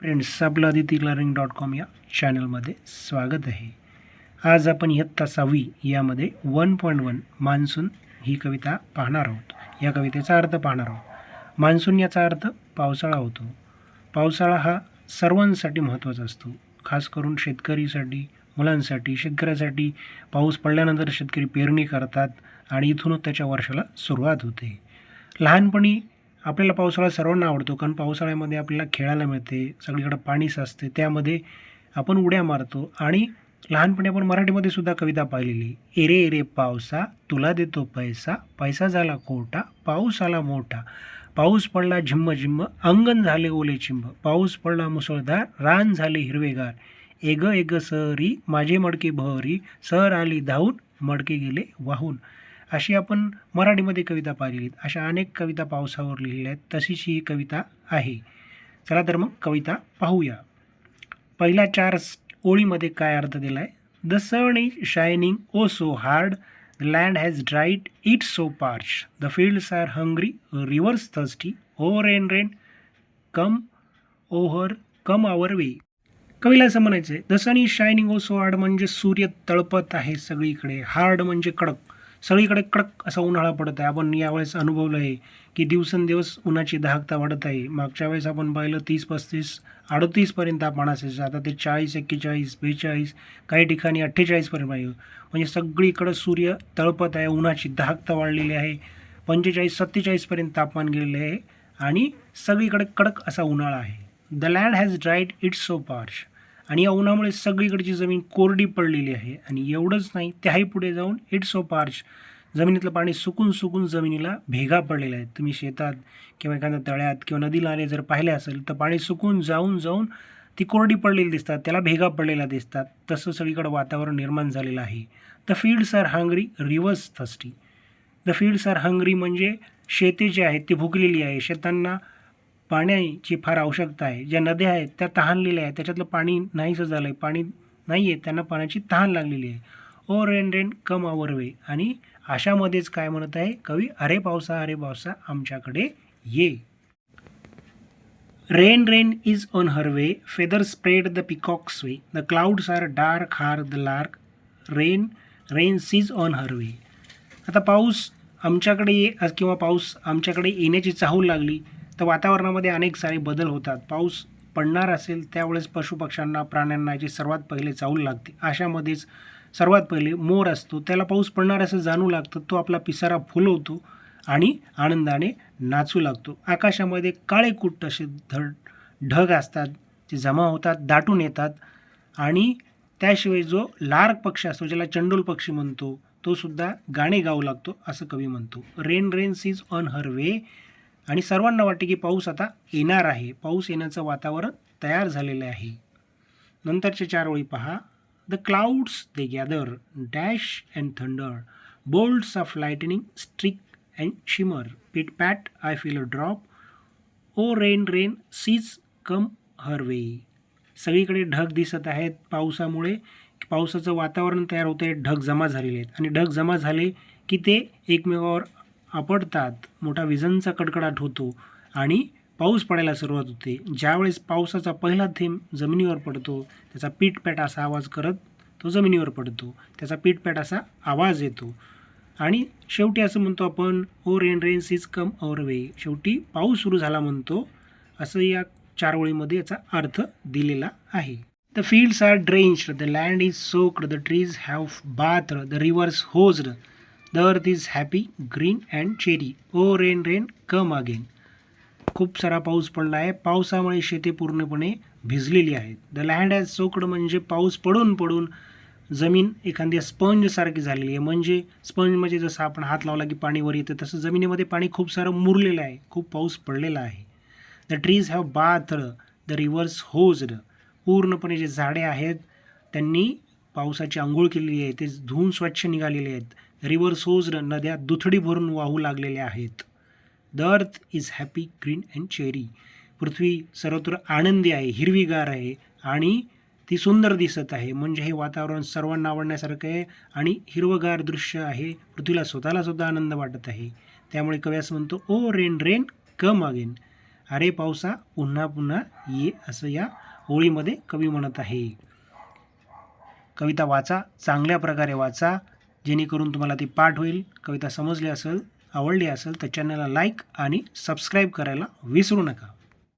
Friends, आपलं adityllearning.com या चॅनलमध्ये स्वागत आहे. आज आपण इयत्ता 6वी यामध्ये 1.1 मान्सून ही कविता पाहणार आहोत. या कवितेचा अर्थ पाहणार आहोत. मान्सून याचा अर्थ पावसाळा होतो. पावसाळा हा सर्वांसाठी महत्त्वाचा असतो. खास करून शेतकरीसाठी, मुलांसाठी, शेतकऱ्यासाठी. पाऊस पडल्यानंतर शेतकरी पेरणी करतात आणि इथूनच त्याच्या वर्षाला सुरुवात होते. लहानपणी आपल्याला पावसाळा सर्वांना आवडतो, कारण पावसाळ्यामध्ये आपल्याला खेळायला मिळते, सगळीकडे पाणी साचते, त्यामध्ये आपण उड्या मारतो. आणि लहानपणी आपण मराठीमध्ये सुद्धा कविता पाहिलेली, एरे एरे पावसा तुला देतो पैसा, पैसा झाला खोटा पाऊस आला मोठा, पाऊस पडला झिम्म झिम्म अंगण झाले ओले चिंब, पाऊस पडला मुसळधार रान झाले हिरवेगार, एग एग सरी माझे मडके बहरी, सर आली धावून मडके गेले वाहून. अशी आपण मराठीमध्ये कविता पाहिलेली. अशा अनेक कविता पावसावर लिहिलेल्या आहेत. तशीच ही कविता आहे. चला तर मग कविता पाहूया. पहिल्या 4 ओळीमध्ये काय अर्थ दिला आहे. The sun is shining oh so hard, the land has dried it so parch, the fields are hungry rivers thirsty, oh rain rain come our way. कवीला असं म्हणायचं आहे, the sun is shining oh so hard म्हणजे सूर्य तळपत आहे सगळीकडे. Hard म्हणजे कडक, सगळीकडे कडक असा उन्हाळा पडत आहे. आपण यावेळेस अनुभवलं आहे की दिवसेंदिवस उन्हाची दाहकता वाढत आहे. मागच्या वेळेस आपण पाहिलं 30, 35, 38पर्यंत तापमान असायचं. आता ते 40, 41, 42, काही ठिकाणी 48पर्यंत पाहिजे. म्हणजे सगळीकडं सूर्य तळपत आहे, उन्हाची दाहकता वाढलेली आहे. 45, 47पर्यंत तापमान गेलेले आहे आणि सगळीकडे कडक असा उन्हाळा आहे. The land has dried it's so parch, आणि या उन्हामुळे सगळीकडची जमीन कोरडी पडलेली आहे. आणि एवढंच नाही, त्याही पुढे जाऊन इट्स सो पार्च, जमिनीतलं पाणी सुकून सुकून जमिनीला भेगा पडलेल्या आहेत. तुम्ही शेतात किंवा एखाद्या तळ्यात किंवा नदी नाले जर पाहिले असेल तर पाणी सुकून जाऊन जाऊन ती कोरडी पडलेली दिसतात, त्याला भेगा पडलेल्या दिसतात. तसं सगळीकडं वातावरण निर्माण झालेलं आहे. The fields are hungry rivers thirsty. The fields are hungry म्हणजे शेती जी आहेत ती भुकलेली आहे. शेतांना पाण्याची फार आवश्यकता आहे. ज्या नद्या आहेत त्या तहानलेल्या आहेत, त्याच्यातलं पाणी नाहीसं झालं आहे, पाणी नाही आहे, त्यांना पाण्याची तहान लागलेली आहे. O rain rain come our way. आणि अशामध्येच काय म्हणत आहे कवी, अरे पावसा आमच्याकडे ये. Rain rain is on her way, feather spread the peacock's way, the clouds are dark hark the lark, rain rains is on her way. आता पाऊस आमच्याकडे किंवा पाऊस आमच्याकडे येण्याची चाहूल लागली तर वातावरणामध्ये अनेक सारे बदल होतात. पाऊस पडणार असेल त्यावेळेस पशुपक्ष्यांना, प्राण्यांना याची सर्वात पहिले चाहूल लागते. अशामध्येच सर्वात पहिले मोर असतो, त्याला पाऊस पडणार असं जाणू लागतं. तो आपला पिसारा फुलवतो आणि आनंदाने नाचू लागतो. आकाशामध्ये काळे कुट्ट असे ढग असतात, ते जमा होतात, दाटून येतात. आणि त्याशिवाय जो लार्क पक्षी असतो, ज्याला चंडोल पक्षी म्हणतो, तो सुद्धा गाणे गाऊ लागतो असं कवी म्हणतो. Rain rains is on her way. आणि सर्वांना वाटते की पाऊस आता येणार आहे, पाऊस येण्याचं वातावरण तयार झालेलं आहे. नंतरचे 4 ओळी पहा. The clouds they gather dash and thunder, bolts of lightning strike and shimmer, pit pat I feel a drop, O rain rain cease come her way. सगळीकडे ढग दिसत आहेत. पावसामुळे पावसाचं वातावरण तयार होतं आहे, ढग जमा झालेले आहेत. आणि ढग जमा झाले की ते एकमेकावर आपटतात, मोठा विजांचा कडकडाट होतो आणि पाऊस पडायला सुरुवात होते. ज्यावेळेस पावसाचा पहिला थेंब जमिनीवर पडतो, त्याचा पीटपॅट असा आवाज करत तो जमिनीवर पडतो, त्याचा पीटपॅट असा आवाज येतो. आणि शेवटी असं म्हणतो आपण, O rain rains is come our way, शेवटी पाऊस सुरू झाला म्हणतो. असं या 4 ओळीमध्ये याचा अर्थ दिलेला आहे. The fields are drenched, the land is soaked, the trees have bathed, the rivers hosed, the earth is happy green and cherry, O rain rain come again. खूप सारा पाऊस पडला आहे. पावसामुळे शेती पूर्णपणे भिजलेली आहे. द लँड हॅज सोक्ड म्हणजे पाऊस पडून पडून जमीन एखाद्या स्पंजसारखी झालेली आहे. म्हणजे स्पंज म्हणजे जसं आपण हात लावला की पाणी वर येतं, तसं जमिनीमध्ये पाणी खूप सारं मुरलेलं आहे, खूप पाऊस पडलेला आहे. The trees have bathed, the rivers hosed, पूर्णपणे जे झाडे आहेत त्यांनी पावसाची आंघोळ केलेली आहे, ते धुवून स्वच्छ निघालेले आहेत. रिव्हर्स होज्ड, नद्या दुथडी भरून वाहू लागलेल्या आहेत. The earth is happy green and cherry, पृथ्वी सर्वत्र आनंदी आहे, हिरवीगार आहे आणि ती सुंदर दिसत आहे. म्हणजे हे वातावरण सर्वांना आवडण्यासारखं आहे आणि हिरवगार दृश्य आहे. पृथ्वीला स्वतःला सुद्धा आनंद वाटत आहे. त्यामुळे कवी असं म्हणतो, ओ रेन रेन कम अगेन. अरे पावसा पुन्हा पुन्हा ये, असं या ओळीमध्ये कवी म्हणत आहे. कविता वाचा, चांगल्या प्रकारे वाचा, जेणेकरून तुम्हाला ती पाठ होईल. कविता समजली असेल, आवडली असेल तर चॅनलला लाईक आणि सबस्क्राईब करायला विसरू नका.